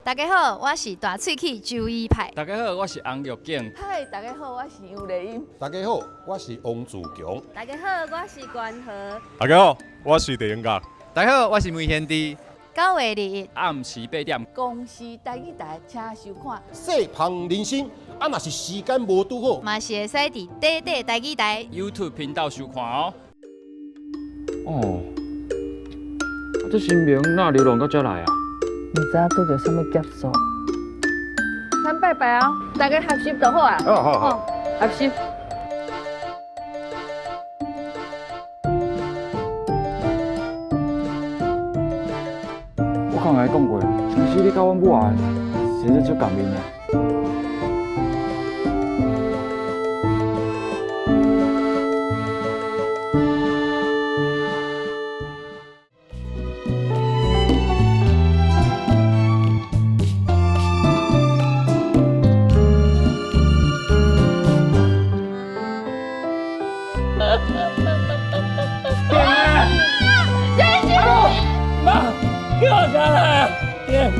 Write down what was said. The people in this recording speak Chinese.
大家好，我是大喙齿周一派。大家好，我是洪玉景。嗨，大家好，我是尤丽英。大家好，我是王志强。大家好，我是关和。大家好，我是陈永甲。大家好，我是梅贤弟。9月2日暗时8点，公司台语台请收看。细芳人生，啊，若是时间无拄好，嘛是会使伫DAYDAY台语台 YouTube 频道收看哦。哦，这新名哪流浪到这来啊？唔知拄着什么劫数？参拜拜哦，大家合习就好啊。好，合习。我刚才讲过，其实你甲阮母啊，实在足共面的。妈，给我下来！爹。